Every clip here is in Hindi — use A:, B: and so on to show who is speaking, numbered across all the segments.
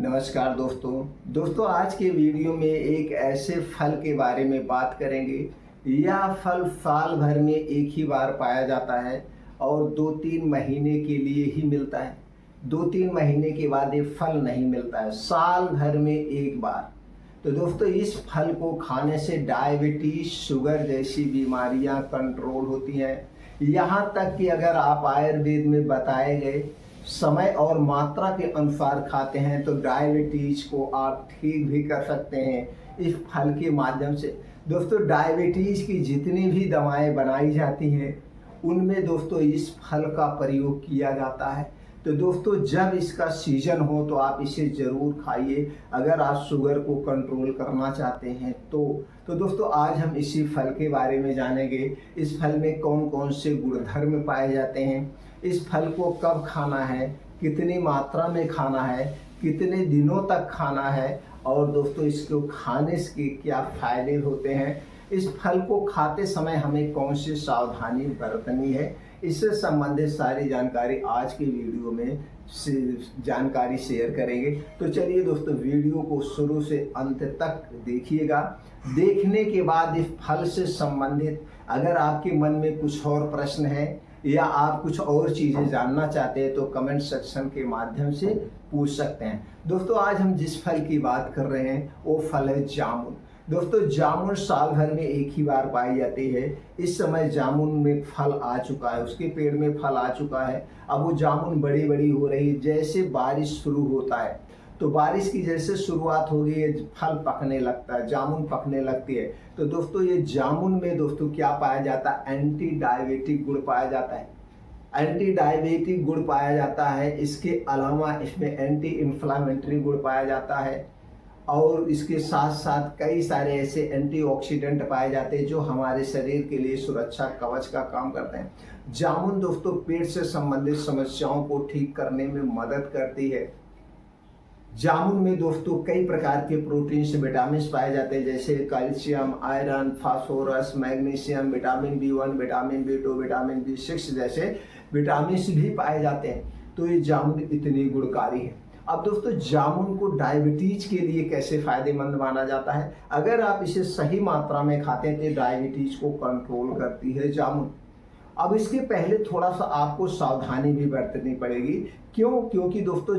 A: नमस्कार दोस्तों आज के वीडियो में एक ऐसे फल के बारे में बात करेंगे। यह फल साल भर में एक ही बार पाया जाता है और 2-3 महीने के लिए ही मिलता है। 2-3 महीने के बाद ये फल नहीं मिलता है, साल भर में एक बार। तो दोस्तों इस फल को खाने से डायबिटीज, शुगर जैसी बीमारियां कंट्रोल होती हैं। यहाँ तक कि अगर आप आयुर्वेद में बताए गए समय और मात्रा के अनुसार खाते हैं तो डायबिटीज को आप ठीक भी कर सकते हैं इस फल के माध्यम से। दोस्तों डायबिटीज की जितनी भी दवाएं बनाई जाती हैं उनमें दोस्तों इस फल का प्रयोग किया जाता है। तो दोस्तों जब इसका सीजन हो तो आप इसे ज़रूर खाइए अगर आप शुगर को कंट्रोल करना चाहते हैं तो दोस्तों आज हम इसी फल के बारे में जानेंगे। इस फल में कौन कौन से गुणधर्म पाए जाते हैं, इस फल को कब खाना है, कितनी मात्रा में खाना है, कितने दिनों तक खाना है और दोस्तों इसको खाने से क्या फ़ायदे होते हैं, इस फल को खाते समय हमें कौन सी सावधानी बरतनी है, इससे संबंधित सारी जानकारी आज के वीडियो में जानकारी शेयर करेंगे। तो चलिए दोस्तों वीडियो को शुरू से अंत तक देखिएगा। देखने के बाद इस फल से संबंधित अगर आपके मन में कुछ और प्रश्न है या आप कुछ और चीज़ें जानना चाहते हैं तो कमेंट सेक्शन के माध्यम से पूछ सकते हैं। दोस्तों आज हम जिस फल की बात कर रहे हैं वो फल है जामुन। दोस्तों जामुन साल भर में एक ही बार पाई जाती है। इस समय जामुन में फल आ चुका है, उसके पेड़ में फल आ चुका है। अब वो जामुन बड़ी बड़ी हो रही है। जैसे बारिश शुरू होता है तो बारिश की जैसे शुरुआत होगी ये फल पकने लगता है, जामुन पकने लगती है। तो दोस्तों ये जामुन में दोस्तों क्या पाया जाता है, एंटी डायबिटिक गुण पाया जाता है। एंटी डायबिटिक गुण पाया जाता है। इसके अलावा इसमें एंटी इन्फ्लामेटरी गुण पाया जाता है और इसके साथ साथ कई सारे ऐसे एंटीऑक्सीडेंट पाए जाते हैं जो हमारे शरीर के लिए सुरक्षा कवच का काम करते हैं। जामुन दोस्तों पेट से संबंधित समस्याओं को ठीक करने में मदद करती है। जामुन में दोस्तों कई प्रकार के प्रोटीन्स, विटामिन पाए जाते हैं जैसे calcium, iron, phosphorus, magnesium, vitamin B1, vitamin B2, vitamin B6 जैसे विटामिन भी पाए जाते हैं। तो ये जामुन इतनी गुणकारी है। अब दोस्तों जामुन को डायबिटीज के लिए कैसे फायदेमंद माना जाता है, अगर आप इसे सही मात्रा में खाते हैं तो डायबिटीज को कंट्रोल करती है जामुन। अब इसके पहले थोड़ा सा आपको सावधानी भी बरतनी पड़ेगी। क्योंकि दोस्तों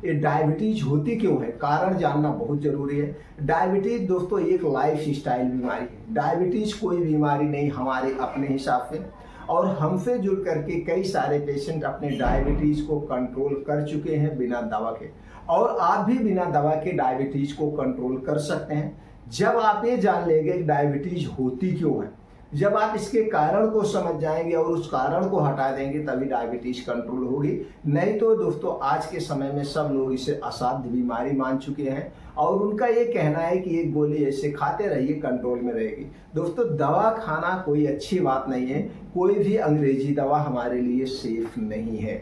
A: ये डायबिटीज होती क्यों है, कारण जानना बहुत जरूरी है। डायबिटीज दोस्तों एक लाइफ स्टाइल बीमारी है। डायबिटीज कोई बीमारी नहीं हमारे अपने हिसाब से, और हमसे जुड़ करके कई सारे पेशेंट अपने डायबिटीज को कंट्रोल कर चुके हैं बिना दवा के, और आप भी बिना दवा के डायबिटीज को कंट्रोल कर सकते हैं जब आप ये जान लेंगे कि डायबिटीज होती क्यों है। जब आप इसके कारण को समझ जाएंगे और उस कारण को हटा देंगे तभी डायबिटीज कंट्रोल होगी। नहीं तो दोस्तों आज के समय में सब लोग इसे असाध्य बीमारी मान चुके हैं और उनका ये कहना है कि एक गोली ऐसे खाते रहिए कंट्रोल में रहेगी। दोस्तों दवा खाना कोई अच्छी बात नहीं है, कोई भी अंग्रेजी दवा हमारे लिए सेफ नहीं है।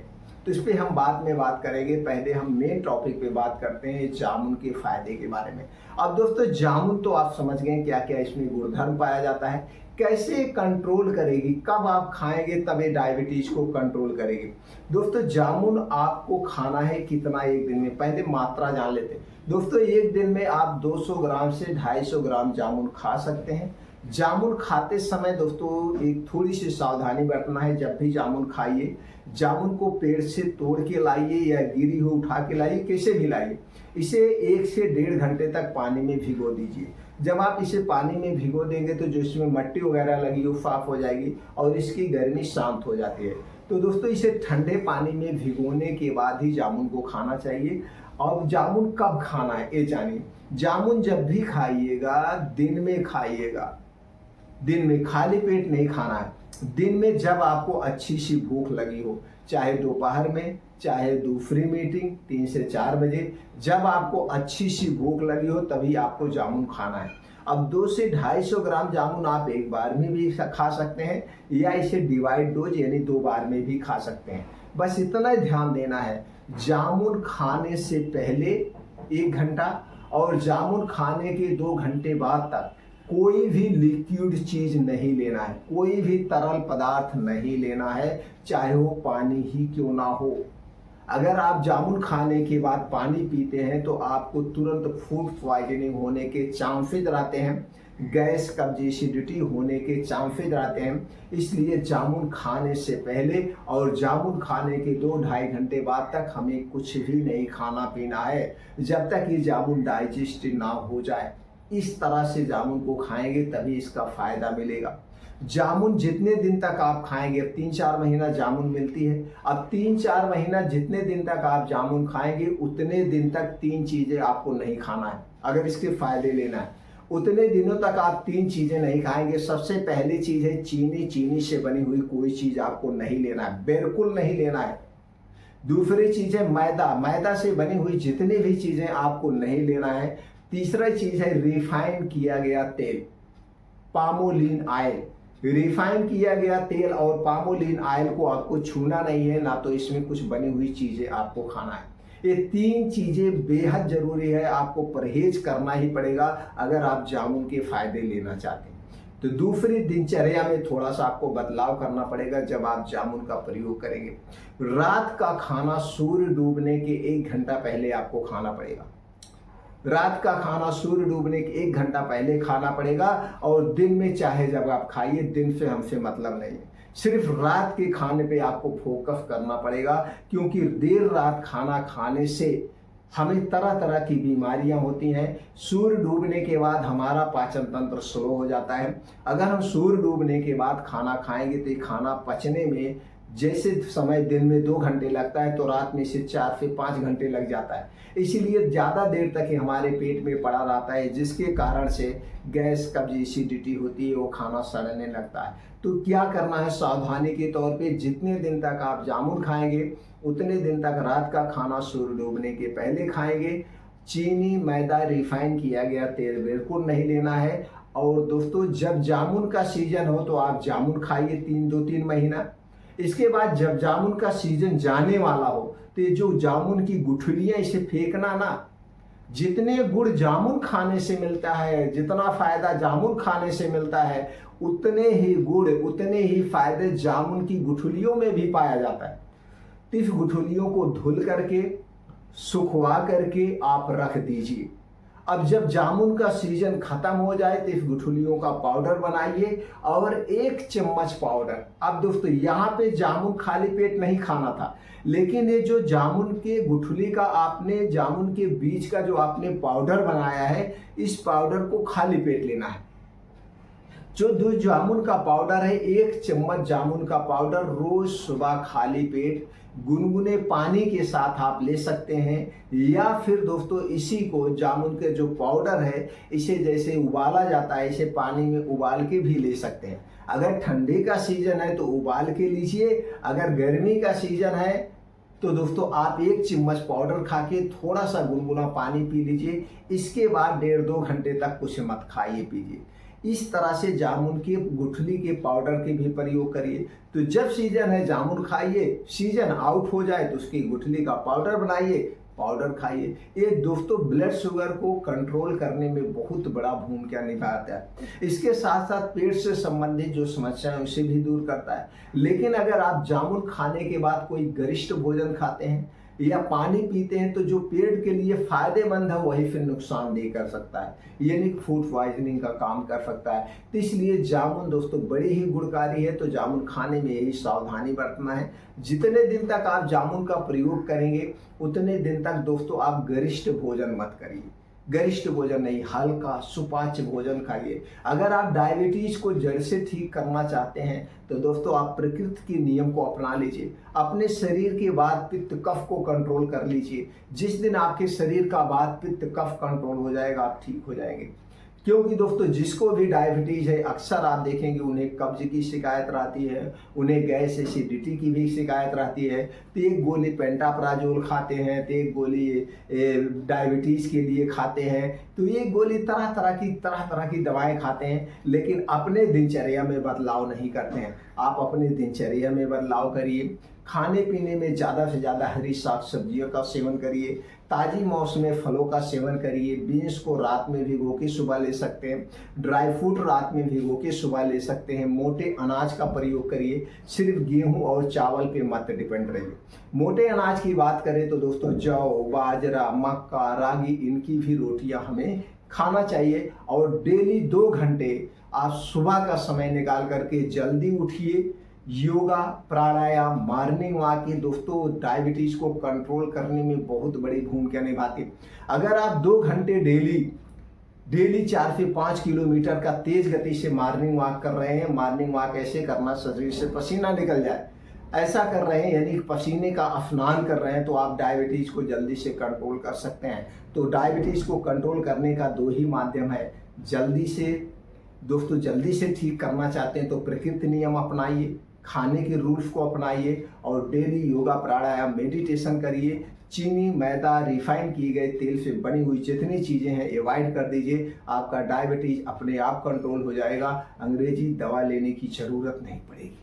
A: तो इस पर हम बाद में बात करेंगे, पहले हम मेन टॉपिक पे बात करते हैं जामुन के फायदे के बारे में। अब दोस्तों जामुन तो आप समझ गए क्या क्या इसमें गुणधर्म पाया जाता है, कैसे कंट्रोल करेगी, कब आप खाएंगे तब ये डायबिटीज को कंट्रोल करेगी। दोस्तों जामुन आपको खाना है कितना एक दिन में, पहले मात्रा जान लेते हैं। दोस्तों एक दिन में आप 200 ग्राम से 250 ग्राम जामुन खा सकते हैं। जामुन खाते समय दोस्तों एक थोड़ी सी सावधानी बरतना है। जब भी जामुन खाइए जामुन को पेड़ से तोड़ के लाइए या गिरी हो उठा के लाइए, कैसे भी लाइए। इसे 1 से 1.5 घंटे तक पानी में भिगो दीजिए। जब आप इसे पानी में भिगो देंगे तो जो इसमें मट्टी वगैरह लगी वो साफ हो जाएगी और इसकी गर्मी शांत हो जाती है। तो दोस्तों इसे ठंडे पानी में भिगोने के बाद ही जामुन को खाना चाहिए। और जामुन कब खाना है ये जानिए। जामुन जब भी खाइएगा दिन में खाइएगा, दिन में खाली पेट नहीं खाना है। दिन में जब आपको अच्छी सी भूख लगी हो, चाहे दोपहर में चाहे दूसरी मीटिंग 3 से 4 बजे, जब आपको अच्छी सी भूख लगी हो तभी आपको जामुन खाना है। अब 2 से 250 ग्राम जामुन आप एक बार में भी खा सकते हैं या इसे डिवाइड डोज यानी 2 बार में भी खा सकते हैं। बस इतना ही ध्यान देना है, जामुन खाने से पहले 1 घंटा और जामुन खाने के 2 घंटे बाद तक कोई भी लिक्विड चीज नहीं लेना है, कोई भी तरल पदार्थ नहीं लेना है, चाहे वो पानी ही क्यों ना हो। अगर आप जामुन खाने के बाद पानी पीते हैं तो आपको तुरंत फूड पॉइजनिंग होने के चांसेस रहते हैं, गैस कब्ज एसिडिटी होने के चांसेस रहते हैं। इसलिए जामुन खाने से पहले और जामुन खाने के 2-2.5 घंटे बाद तक हमें कुछ भी नहीं खाना पीना है, जब तक ये जामुन डाइजेस्ट ना हो जाए। इस तरह से जामुन को खाएंगे तभी इसका फायदा मिलेगा। जामुन जितने दिन तक आप खाएंगे, 3-4 महीना जामुन मिलती है, अब 3-4 महीना जितने दिन तक आप जामुन खाएंगे उतने दिन तक 3 चीजें आपको नहीं खाना है। अगर इसके फायदे लेना है उतने दिनों तक आप 3 चीजें नहीं खाएंगे। सबसे पहली चीज है चीनी। चीनी से बनी हुई कोई चीज आपको नहीं लेना है, बिल्कुल नहीं लेना है। दूसरी चीज है मैदा। मैदा से बनी हुई जितनी भी चीजें आपको नहीं लेना है। तीसरा चीज है रिफाइन किया गया तेल, पामोलिन ऑयल। रिफाइन किया गया तेल और पामोलिन ऑयल को आपको छूना नहीं है, ना तो इसमें कुछ बनी हुई चीजें आपको खाना है। ये 3 चीजें बेहद जरूरी है, आपको परहेज करना ही पड़ेगा अगर आप जामुन के फायदे लेना चाहते हैं। तो दूसरी दिनचर्या में थोड़ा सा आपको बदलाव करना पड़ेगा जब आप जामुन का प्रयोग करेंगे। रात का खाना सूर्य डूबने के 1 घंटा पहले आपको खाना पड़ेगा। रात का खाना सूर्य डूबने के 1 घंटा पहले खाना पड़ेगा और दिन में चाहे जब आप खाइए, दिन से हमसे मतलब नहीं है। सिर्फ रात के खाने पे आपको फोकस करना पड़ेगा, क्योंकि देर रात खाना खाने से हमें तरह तरह की बीमारियां होती हैं। सूर्य डूबने के बाद हमारा पाचन तंत्र स्लो हो जाता है। अगर हम सूर्य डूबने के बाद खाना खाएंगे तो खाना पचने में जैसे समय दिन में 2 घंटे लगता है तो रात में से 4 से 5 घंटे लग जाता है। इसीलिए ज़्यादा देर तक हमारे पेट में पड़ा रहता है, जिसके कारण से गैस कब्ज एसिडिटी होती है, वो खाना सड़ने लगता है। तो क्या करना है, सावधानी के तौर पे जितने दिन तक आप जामुन खाएंगे उतने दिन तक रात का खाना सूर्य डूबने के पहले खाएंगे। चीनी, मैदा, रिफाइन किया गया तेल बिल्कुल नहीं लेना है। और दोस्तों, जब जामुन का सीजन हो तो आप जामुन खाइए 2-3 महीना। इसके बाद जब जामुन का सीजन जाने वाला हो तो ये जो जामुन की गुठलियां, इसे फेंकना ना। जितने गुड़ जामुन खाने से मिलता है, जितना फायदा जामुन खाने से मिलता है, उतने ही गुड़, उतने ही फायदे जामुन की गुठलियों में भी पाया जाता है। तो इस गुठलियों को धुल करके, सुखवा करके आप रख दीजिए। अब जब जामुन का सीजन खत्म हो जाए तो इस गुठलियों का पाउडर बनाइए और 1 चम्मच पाउडर। अब दोस्तों, यहाँ पे जामुन खाली पेट नहीं खाना था, लेकिन ये जो जामुन के गुठली का आपने, जामुन के बीज का जो आपने पाउडर बनाया है, इस पाउडर को खाली पेट लेना है। जो जामुन का पाउडर है, 1 चम्मच जामुन का पाउडर रोज सुबह खाली पेट गुनगुने पानी के साथ आप ले सकते हैं। या फिर दोस्तों, इसी को, जामुन के जो पाउडर है, इसे जैसे उबाला जाता है, इसे पानी में उबाल के भी ले सकते हैं। अगर ठंडी का सीजन है तो उबाल के लीजिए, अगर गर्मी का सीजन है तो दोस्तों आप 1 चम्मच पाउडर खा के थोड़ा सा गुनगुना पानी पी लीजिए। इसके बाद 1.5-2 घंटे तक कुछ मत खाइए पीजिए। इस तरह से जामुन के गुठली के पाउडर के भी प्रयोग करिए। तो जब सीजन है जामुन खाइए, सीजन आउट हो जाए तो उसकी गुठली का पाउडर बनाइए, पाउडर खाइए। ये दोस्तों ब्लड शुगर को कंट्रोल करने में बहुत बड़ा भूमिका निभाता है। इसके साथ साथ पेट से संबंधित जो समस्या है उसे भी दूर करता है। लेकिन अगर आप जामुन खाने के बाद कोई गरिष्ठ भोजन खाते हैं या पानी पीते हैं तो जो पेट के लिए फायदेमंद है वही फिर नुकसानदेह कर सकता है, यानी फूड पॉइजनिंग का काम कर सकता है। तो इसलिए जामुन दोस्तों बड़ी ही गुणकारी है, तो जामुन खाने में यही सावधानी बरतना है। जितने दिन तक आप जामुन का प्रयोग करेंगे उतने दिन तक दोस्तों आप गरिष्ठ भोजन मत करिए। गरिष्ठ भोजन नहीं, हल्का सुपाच्य भोजन खाइए। अगर आप डायबिटीज को जड़ से ठीक करना चाहते हैं तो दोस्तों आप प्रकृति के नियम को अपना लीजिए। अपने शरीर के वात पित्त कफ को कंट्रोल कर लीजिए। जिस दिन आपके शरीर का वात पित्त कफ कंट्रोल हो जाएगा आप ठीक हो जाएंगे। क्योंकि दोस्तों जिसको भी डायबिटीज है अक्सर आप देखेंगे उन्हें कब्ज की शिकायत रहती है, उन्हें गैस एसिडिटी की भी शिकायत रहती है। तो 1 गोली पेंटाप्राजोल खाते हैं, तो 1 गोली डायबिटीज के लिए खाते हैं, तो 1 गोली तरह तरह की दवाएं खाते हैं, लेकिन अपने दिनचर्या में बदलाव नहीं करते हैं। आप अपने दिनचर्या में बदलाव करिए, खाने पीने में ज़्यादा से ज़्यादा हरी साग सब्जियों का सेवन करिए, ताज़ी मौसमी फलों का सेवन करिए। बीन्स को रात में भिगो के सुबह ले सकते हैं, ड्राई फ्रूट रात में भिगो के सुबह ले सकते हैं। मोटे अनाज का प्रयोग करिए, सिर्फ गेहूं और चावल पे मत डिपेंड रहिए। मोटे अनाज की बात करें तो दोस्तों जौ, बाजरा, मक्का, रागी, इनकी भी रोटियां हमें खाना चाहिए। और डेली 2 घंटे आप सुबह का समय निकाल करके जल्दी उठिए। योगा, प्राणायाम, मॉर्निंग वॉक ये दोस्तों डायबिटीज को कंट्रोल करने में बहुत बड़ी भूमिका निभाती है। अगर आप 2 घंटे डेली 4 से 5 किलोमीटर का तेज गति से मॉर्निंग वॉक कर रहे हैं, मॉर्निंग वॉक ऐसे करना शरीर से पसीना निकल जाए, ऐसा कर रहे हैं यानी पसीने का स्नान कर रहे हैं, तो आप डायबिटीज को जल्दी से कंट्रोल कर सकते हैं। तो डायबिटीज को कंट्रोल करने का 2 ही माध्यम है। जल्दी से ठीक करना चाहते हैं तो प्रकृति नियम अपनाइए, खाने के रूल्स को अपनाइए और डेली योगा, प्राणायाम, मेडिटेशन करिए। चीनी, मैदा, रिफाइन किए गए तेल से बनी हुई जितनी चीज़ें हैं अवॉइड कर दीजिए। आपका डायबिटीज अपने आप कंट्रोल हो जाएगा, अंग्रेजी दवा लेने की ज़रूरत नहीं पड़ेगी।